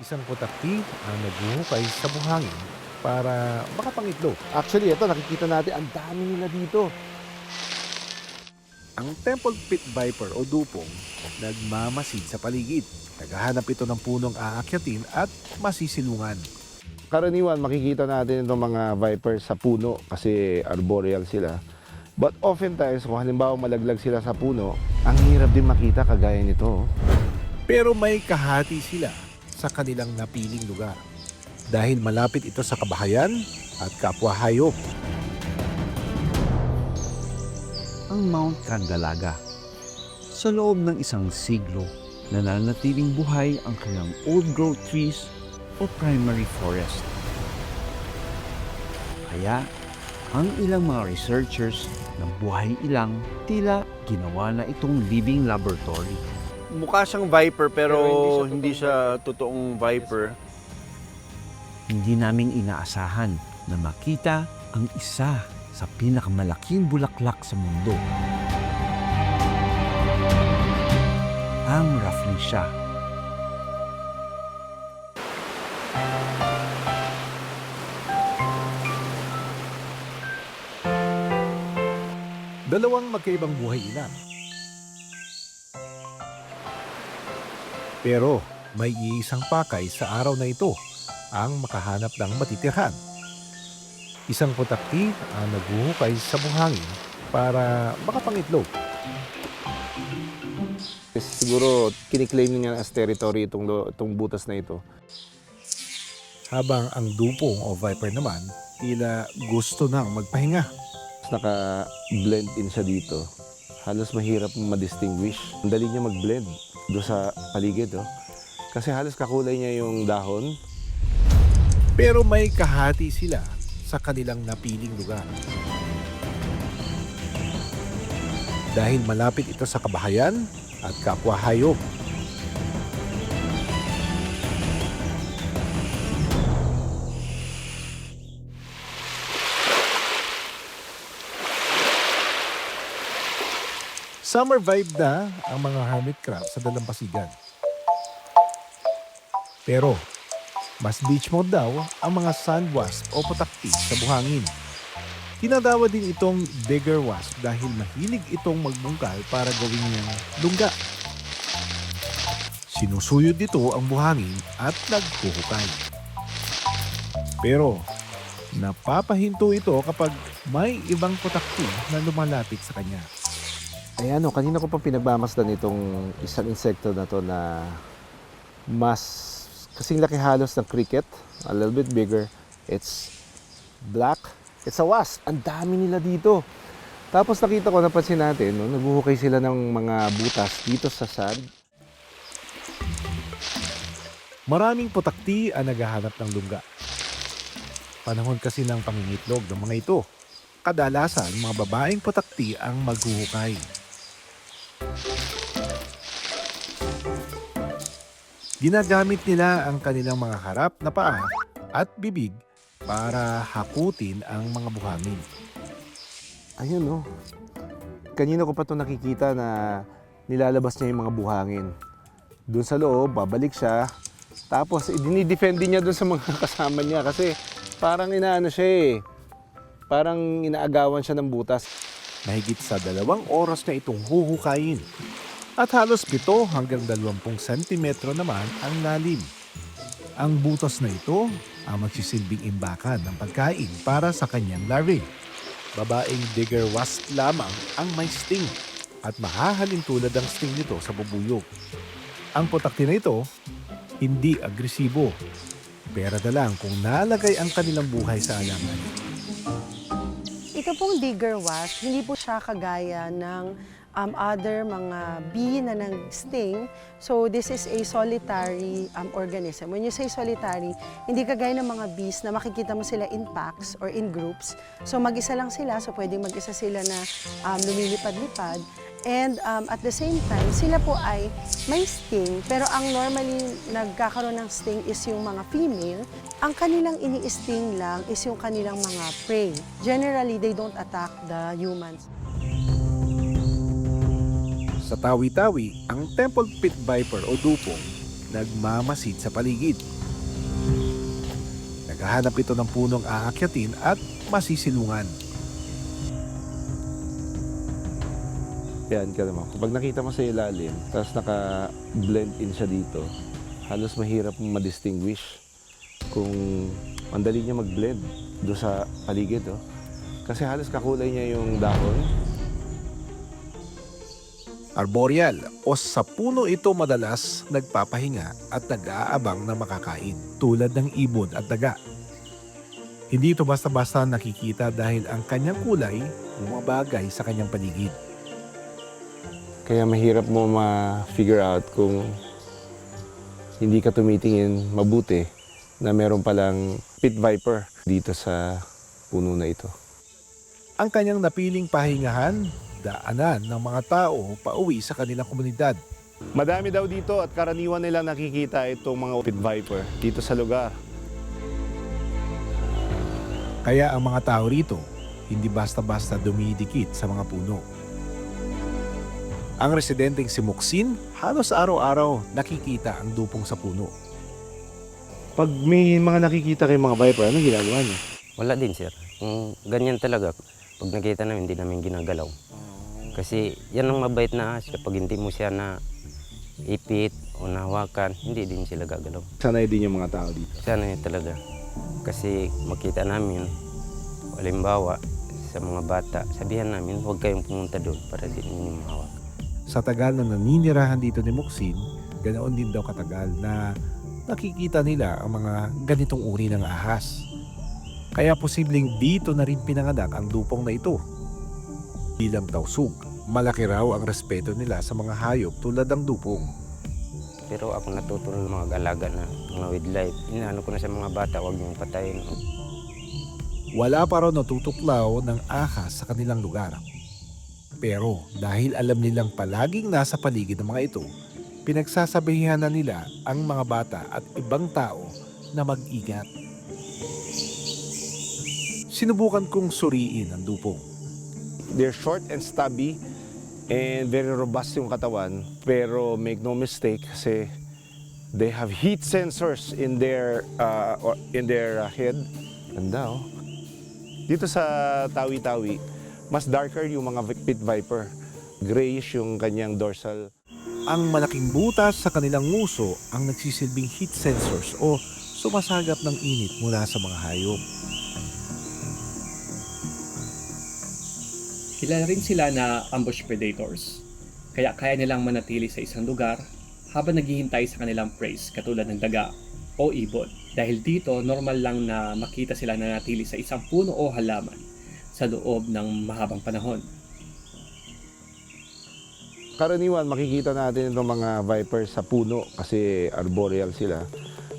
Isang putakti ang naghuhukay sa buhangin para makapangitlog. Actually, ito nakikita natin, ang dami nila dito. Ang Temple Pit Viper o dupong nagmamasid sa paligid. Naghahanap ito ng punong aakyatin at masisilungan. Karaniwan, makikita natin itong mga vipers sa puno kasi arboreal sila. But oftentimes, kung halimbawa malaglag sila sa puno, ang hirap din makita kagaya nito. Pero may kahati sila sa kanilang napiling lugar. Dahil malapit ito sa kabahayan at kapwa hayop. Ang Mount Candalaga. Sa loob ng isang siglo, nananatiling buhay ang kanilang old-growth trees o primary forest. Kaya, ang ilang mga researchers ng buhay ilang tila ginawa na itong living laboratory. Mukha siyang viper pero hindi siya totoong viper. Hindi namin inaasahan na makita ang isa sa pinakamalaking bulaklak sa mundo. Ang Rafflesia. Dalawang magkaibang buhay ilan. Pero may iisang pakay sa araw na ito ang makahanap ng matitirhan. Isang putakti ang naghuhukay sa buhangin para makapangitlog. Siguro, kiniklaim niya as territory itong butas na ito. Habang ang dupong o viper naman, tila gusto nang magpahinga. Naka-blend in siya dito. Halos mahirap ma-distinguish. Ang dali niya mag-blend doon sa paligid. Oh. Kasi halos kakulay niya yung dahon. Pero may kahati sila sa kanilang napiling lugar. Dahil malapit ito sa kabahayan at kapwa hayop. Summer vibe na ang mga hermit crab sa dalampasigan. Pero mas beach mode daw ang mga sand wasp o putakti sa buhangin. Tinadawa din itong digger wasp dahil mahilig itong magbungkal para gawin niyang lungga. Sinusuyod dito ang buhangin at naghuhukay. Pero napapahinto ito kapag may ibang putakti na lumalapit sa kanya. Ayan, kanina ko pa pinagmamasdan itong isang insekto na to na mas kasing laki halos ng cricket, a little bit bigger. It's black. It's a wasp. Ang dami nila dito. Tapos nakita ko, napansin natin, no, naghuhukay sila ng mga butas dito sa sand. Maraming putakti ang naghahanap ng lungga. Panahon kasi ng pangingitlog ng mga ito. Kadalasan, mga babaeng putakti ang maghuhukay. Ginagamit nila ang kanilang mga harap na paa at bibig para hakutin ang mga buhangin. Ayun, no. Kanina ko pa ito nakikita na nilalabas niya yung mga buhangin. Doon sa loob, babalik siya. Tapos, dinidefend din niya doon sa mga kasama niya kasi parang inaano siya eh. Parang inaagawan siya ng butas. Mahigit sa 2 oras na itong huhukayin. At halos 7 hanggang 20 sentimetro naman ang lalim. Ang butas na ito ang magsisilbing imbakan ng pagkain para sa kanyang larvae. Babaeng digger wasp lamang ang may sting at mahahalin tulad ang sting nito sa bubuyog. Ang putakti na ito, hindi agresibo. Pera na lang kung nalagay ang kanilang buhay sa alangan. Ito pong digger wasp, hindi po siya kagaya ng other mga bee na nag-sting. So this is a solitary organism. When you say solitary, hindi kagaya ng mga bees na makikita mo sila in packs or in groups. So mag-isa lang sila, so pwedeng mag-isa sila na lumilipad-lipad. And at the same time, sila po ay may sting, pero ang normally nagkakaroon ng sting is yung mga female. Ang kanilang ini-sting lang is yung kanilang mga prey. Generally, they don't attack the humans. Sa Tawi-Tawi, ang Temple Pit Viper o dupong nagmamasid sa paligid. Naghahanap ito ng punong aakyatin at masisilungan. Yan ka naman. Kapag nakita mo sa ilalim, tapos naka-blend in siya dito, halos mahirap ma-distinguish kung mandali niya mag-blend doon sa paligid. Oh. Kasi halos kakulay niya yung dahon. Arboreal o sa puno ito madalas nagpapahinga at nag-aabang na makakain tulad ng ibon at daga. Hindi ito basta-basta nakikita dahil ang kanyang kulay bumabagay sa kanyang paligid. Kaya mahirap mo ma-figure out kung hindi ka tumitingin mabuti na meron palang pit viper dito sa puno na ito. Ang kanyang napiling pahingahan, daanan ng mga tao pauwi sa kanilang komunidad. Madami daw dito at karaniwan nila nakikita itong mga pit viper dito sa lugar. Kaya ang mga tao rito, hindi basta-basta dumidikit sa mga puno. Ang residenteng si Muksin, halos araw-araw nakikita ang dupong sa puno. Pag may mga nakikita kayong mga viper, ano ginagawa niyo? Wala din, sir. Kung ganyan talaga, pag nakita namin, hindi namin ginagalaw. Kasi yan ang mabait na ahas. Kapag hindi mo siya na ipit o nahawakan, hindi din sila gagalaw. Sanay din yung mga tao dito. Sana yun talaga. Kasi makita namin, halimbawa, sa mga bata, sabihan namin, huwag kayong pumunta doon para din ninyo mahawak. Sa tagal na naninirahan dito ni Muksin, ganoon din daw katagal na nakikita nila ang mga ganitong uri ng ahas. Kaya posibleng dito na rin pinanganak ang dupong na ito. Bilang tausug, malaki raw ang respeto nila sa mga hayop tulad ng dupong. Pero ako natutulong mga alaga na mga wildlife. Inaano ko na sa mga bata, huwag niyong patayin. Wala pa raw natutuklaw ng ahas sa kanilang lugar. Pero dahil alam nilang palaging nasa paligid ng mga ito, pinagsasabihan na nila ang mga bata at ibang tao na mag-ingat. Sinubukan kong suriin ang dupong. They're short and stubby and very robust yung katawan. Pero make no mistake kasi they have heat sensors in their head. Ganda oh. Dito sa Tawi-Tawi, mas darker yung mga pit viper. Grayish yung kanyang dorsal. Ang malaking butas sa kanilang nguso ang nagsisilbing heat sensors o sumasagap ng init mula sa mga hayop. Kilala rin sila na ambush predators, kaya kaya nilang manatili sa isang lugar habang naghihintay sa kanilang prey katulad ng daga o ibon. Dahil dito, normal lang na makita sila nanatili sa isang puno o halaman sa loob ng mahabang panahon. Karaniwan makikita natin itong mga vipers sa puno kasi arboreal sila.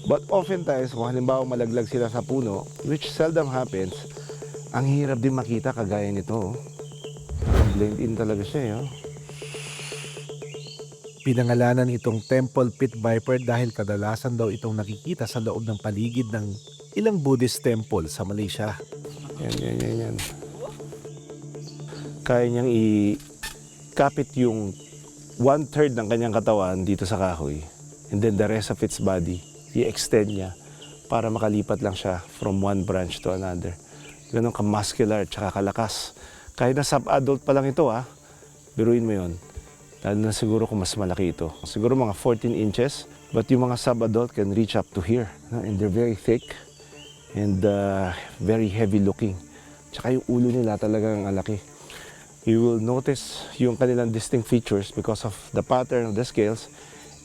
But oftentimes, kung halimbawa malaglag sila sa puno, which seldom happens, ang hirap din makita kagaya nito. Blend in talaga siya. Pinangalanan itong temple pit viper dahil kadalasan daw itong nakikita sa loob ng paligid ng ilang Buddhist temple sa Malaysia. Yan. Kaya niyang ikapit yung 1/3 ng kanyang katawan dito sa kahoy. And then the rest of its body, i-extend niya para makalipat lang siya from one branch to another. Ganun ka-muscular at kalakas. Kahit na sub-adult pa lang ito, biruin mo yun. Lalo na siguro kung mas malaki ito. Siguro mga 14 inches, but yung mga sub-adult can reach up to here. And they're very thick and very heavy looking. Tsaka yung ulo nila talagang alaki. You will notice yung kanilang distinct features because of the pattern of the scales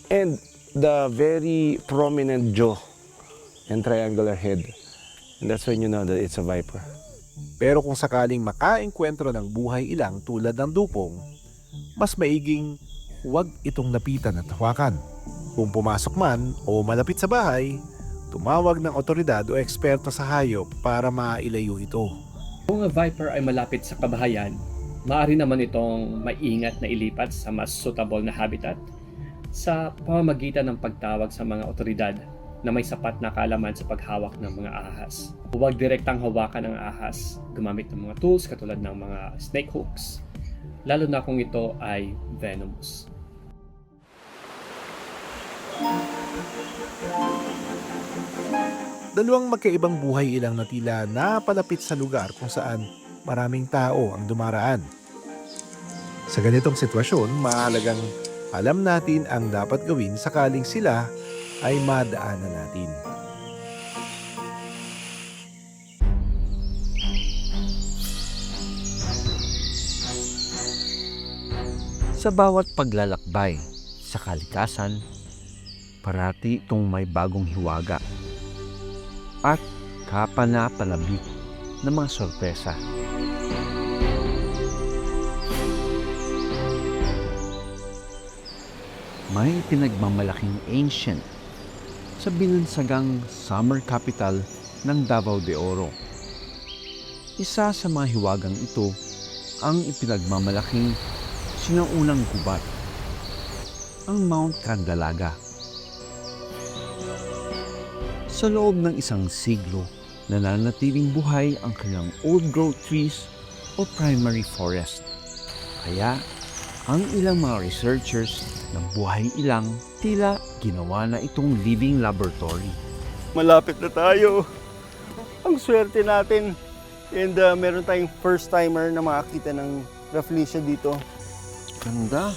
and the very prominent jaw and triangular head. And that's when you know that it's a viper. Pero kung sakaling makaengkwentro ng buhay ilang tulad ng dupong, mas maiging huwag itong lapitan at hawakan. Kung pumasok man o malapit sa bahay, tumawag ng otoridad o eksperto sa hayop para mailayo ito. Kung ang viper ay malapit sa kabahayan, maaari naman itong maingat na ilipat sa mas suitable na habitat sa pamamagitan ng pagtawag sa mga otoridad na may sapat na kaalaman sa paghawak ng mga ahas. Huwag direktang hawakan ang ahas gumamit ng mga tools katulad ng mga snake hooks, lalo na kung ito ay venomous. Dalawang magkaibang buhay ilang na tila napalapit sa lugar kung saan maraming tao ang dumaraan. Sa ganitong sitwasyon, mahalagang alam natin ang dapat gawin sakaling sila ay madaanan natin. Sa bawat paglalakbay sa kalikasan, parati itong may bagong hiwaga at kapanapalabik na mga sorpresa. May pinagmamalaking ancient sa binansagang summer capital ng Davao de Oro. Isa sa mga hiwagang ito ang ipinagmamalaking sinaunang gubat, ang Mount Candalaga. Sa loob ng isang siglo, nananatiling buhay ang kanilang old-growth trees o primary forest. Kaya, ang ilang mga researchers ng buhay ilang tila ginawa na itong living laboratory. Malapit na tayo. Ang swerte natin. And meron tayong first timer na makakita ng Rafflesia dito. Ganda.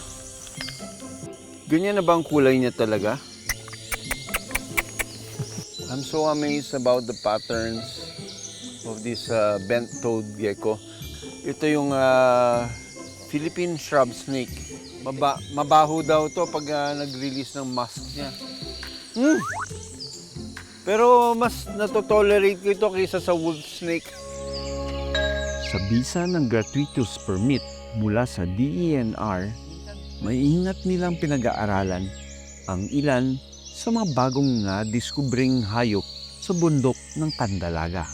Ganyan na ba ang kulay niya talaga? I'm so amazed about the patterns of this bent-toed gecko. Ito yung Philippine shrub snake. Mabaho daw to pag nag-release ng musk niya. Pero mas natotolerate ko ito kaysa sa wolf snake. Sa bisa ng gratuitous permit mula sa DENR, maingat nilang pinag-aaralan ang ilan sa mga bagong na-diskubring hayop sa bundok ng Candalaga.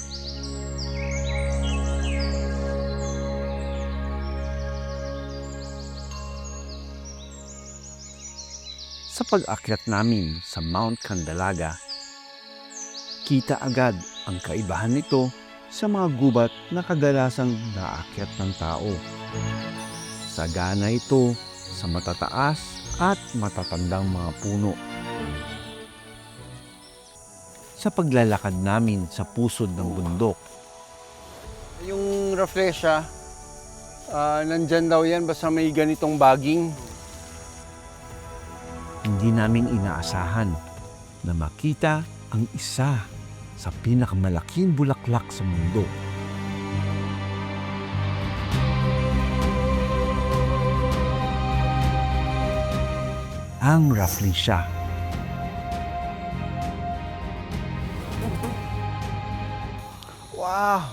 Sa pag-akyat namin sa Mount Candalaga, kita agad ang kaibahan nito sa mga gubat na kadalasang naakyat ng tao. Sagana ito sa matataas at matatandang mga puno. Sa paglalakad namin sa pusod ng bundok, Yung Rafflesia, nandyan daw yan basta may ganitong baging. hindi namin inaasahan na makita ang isa sa pinakamalaking bulaklak sa mundo. Ang Rafflesia. Wow!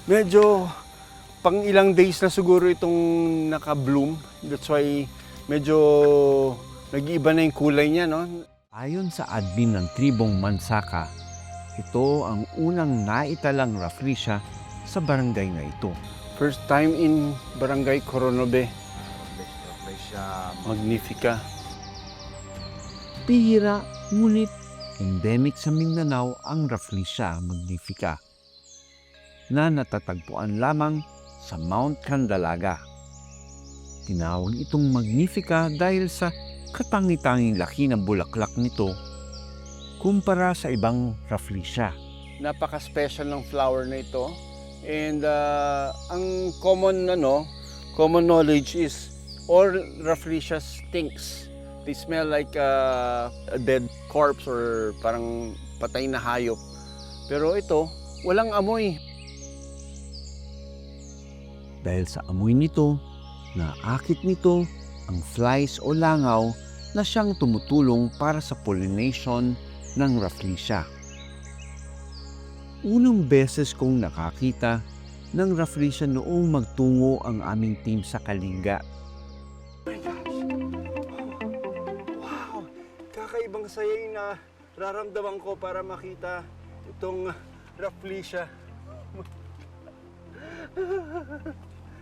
Medyo pang ilang days na siguro itong naka-bloom. That's why medyo nag-iiba na yung kulay niya, no? Ayon sa admin ng tribong Mansaka, ito ang unang naitalang Rafflesia sa barangay na ito. First time in Barangay Coronobe. Magnifica. Bihira, ngunit endemic sa Mindanao ang Rafflesia magnifica na natatagpuan lamang sa Mount Candalaga. Tinawag itong magnifica dahil sa katangi-tanging laki ng bulaklak nito kumpara sa ibang Rafflesia. Napaka-special ng flower na ito. And ang common knowledge is all Rafflesia stinks. They smell like a dead corpse or parang patay na hayop. Pero ito, walang amoy. Dahil sa amoy nito, naakit nito ang flies o langaw na siyang tumutulong para sa pollination ng Rafflesia. Unang beses kong nakakita ng Rafflesia noong magtungo ang aming team sa Kalinga. Wow! Kakaibang saya yung nararamdaman ko para makita itong Rafflesia.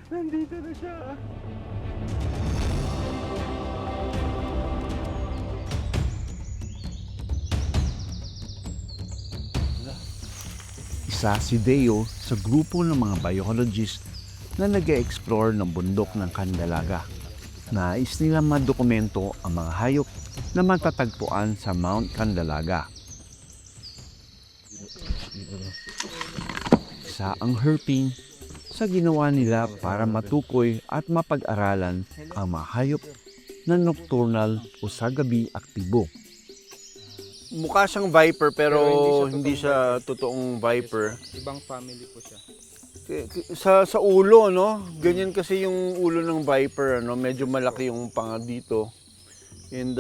Nandito na siya. Isa si Deo sa grupo ng mga biologist na nag-e-explore ng bundok ng Candalaga. Nais nilang madokumento ang mga hayop na matatagpuan sa Mount Candelaga. Isa ang herping sa ginawa nila para matukoy at mapag-aralan ang mga hayop na nocturnal o sa gabi aktibo. Mukha siyang viper pero hindi siya totoong viper. Ibang family po siya. Sa ulo, no? Ganyan kasi yung ulo ng viper, ano? Medyo malaki yung panga dito. And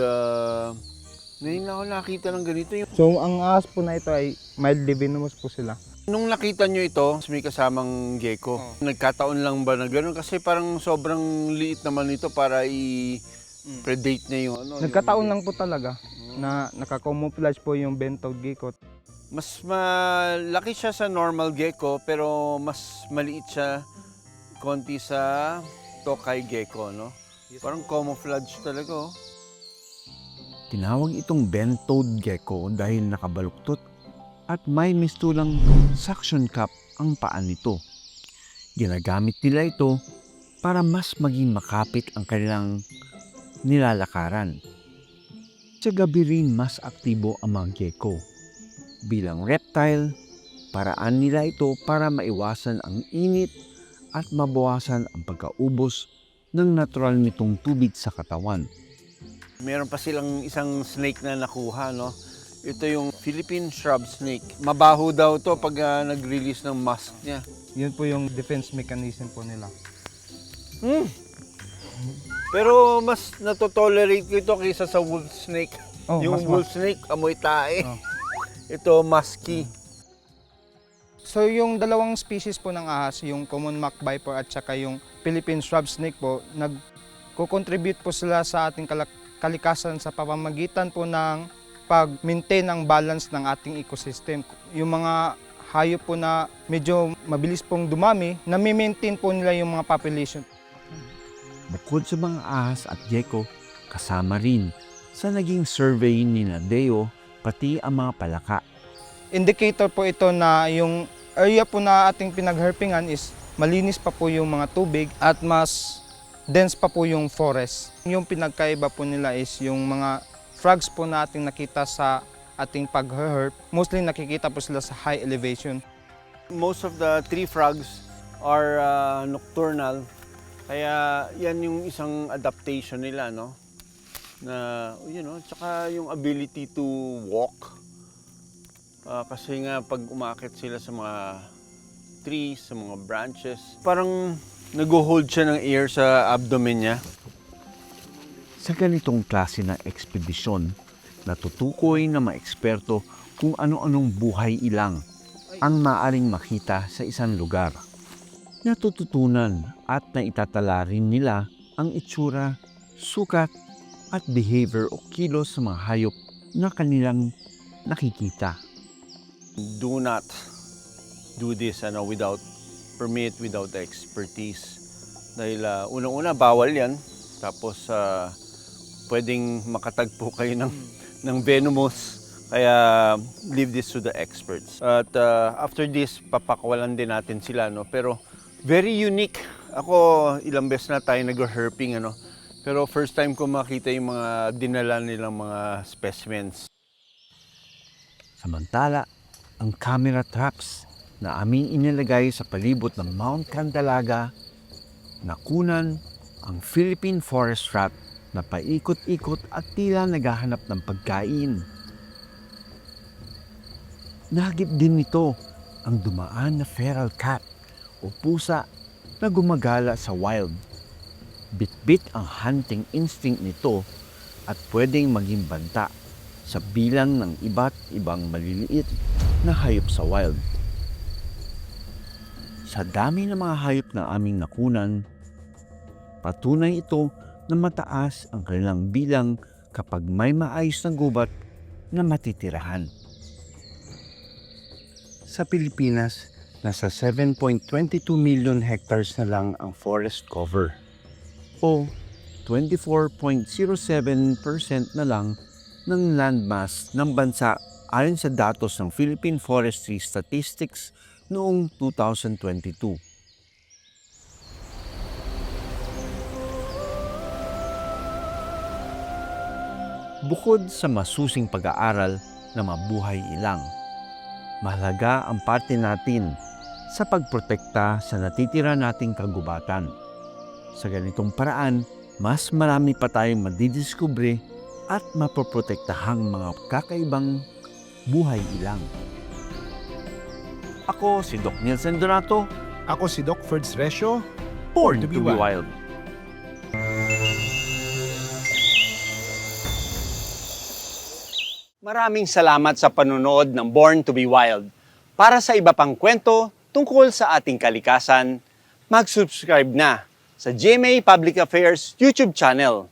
ngayon lang ako nakita ng ganito. So ang ahas po na ito ay mildly venomous po sila. Nung nakita nyo ito, may kasamang gecko. Nagkataon lang ba na gano'n? Kasi parang sobrang liit naman ito para i-predate niya yung ano. Nagkataon lang po talaga na nakacamouflage po yung bentowed gecko. Mas malaki siya sa normal gecko pero mas maliit siya konti sa Tokai gecko, no? Parang camouflage talaga, oh. Tinawag itong bent-toed gecko dahil nakabaluktot at may mistulang suction cup ang paa nito. Ginagamit nila ito para mas maging makapit ang kanilang nilalakaran. Sa gabi rin mas aktibo ang mga gecko. Bilang reptile, paraan nila ito para maiwasan ang init at mabawasan ang pagkaubos ng natural nitong tubig sa katawan. Meron pa silang isang snake na nakuha, no? Ito yung Philippine shrub snake. Mabaho daw to pag nag-release ng musk niya. Yun po yung defense mechanism po nila. Pero mas natotolerate ko ito kaysa sa wolf snake. Oh, Yung mas- wolf snake, amoy tae. Oh. Ito, musky. So yung dalawang species po ng ahas, yung common mock viper at saka yung Philippine shrub snake po, nagko-contribute po sila sa ating kalikasan sa pamamagitan po ng pag-maintain ng balance ng ating ecosystem. Yung mga hayop po na medyo mabilis pong dumami, nami-maintain po nila yung mga population. Bukod sa mga ahas at gecko, kasama rin sa naging survey ni Nadeo pati ang mga palaka. Indicator po ito na yung area po na ating pinagherpingan is malinis pa po yung mga tubig at mas dense pa po yung forest. Yung pinagkaiba po nila is yung mga frogs po na ating nakita sa ating pagherp, mostly nakikita po sila sa high elevation. Most of the tree frogs are nocturnal. Kaya yan yung isang adaptation nila, no? Na, tsaka yung ability to walk. Kasi nga pag umakit sila sa mga trees, sa mga branches, parang nag-hold siya ng air sa abdomen niya. Sa ganitong klase ng ekspedisyon, natutukoy ng mga eksperto kung ano-anong buhay ilang ang maaring makita sa isang lugar. Natututunan at naitatala rin nila ang itsura, sukat at behavior o kilos sa mga hayop na kanilang nakikita. Do not do this without permit, without expertise. Dahil unang-una, bawal yan. Tapos pwedeng makatagpo kayo ng venomous. Kaya leave this to the experts. At after this, papakawalan din natin sila. No? Pero very unique. Ako, ilang beses na tayo nag-herping. Pero first time ko makita yung mga dinala nilang mga specimens. Samantala, ang camera traps na aming inilagay sa palibot ng Mount Candelaga, nakunan ang Philippine forest rat na paikot-ikot at tila naghahanap ng pagkain. Nahagip din nito ang dumaan na feral cat o pusa na gumagala sa wild. Bit-bit ang hunting instinct nito at pwedeng maging banta sa bilang ng iba't ibang maliliit na hayop sa wild. Sa dami ng mga hayop na aming nakunan, patunay ito na mataas ang kanilang bilang kapag may maayos na gubat na matitirahan. Sa Pilipinas, nasa 7.22 million hectares na lang ang forest cover o 24.07% na lang ng landmass ng bansa ayon sa datos ng Philippine Forestry Statistics noong 2022. Bukod sa masusing pag-aaral na mabuhay ilang, mahalaga ang parte natin sa pagprotekta sa natitira nating kagubatan. Sa ganitong paraan, mas marami pa tayong madidiskubre at mapoprotektahang mga kakaibang buhay ilang. Ako si Doc Nielsen Donato, Ako si Doc Ferds Resio. born to be wild. Maraming salamat sa panonood ng Born to be Wild. Para sa iba pang kwento tungkol sa ating kalikasan, mag-subscribe na sa GMA Public Affairs YouTube channel.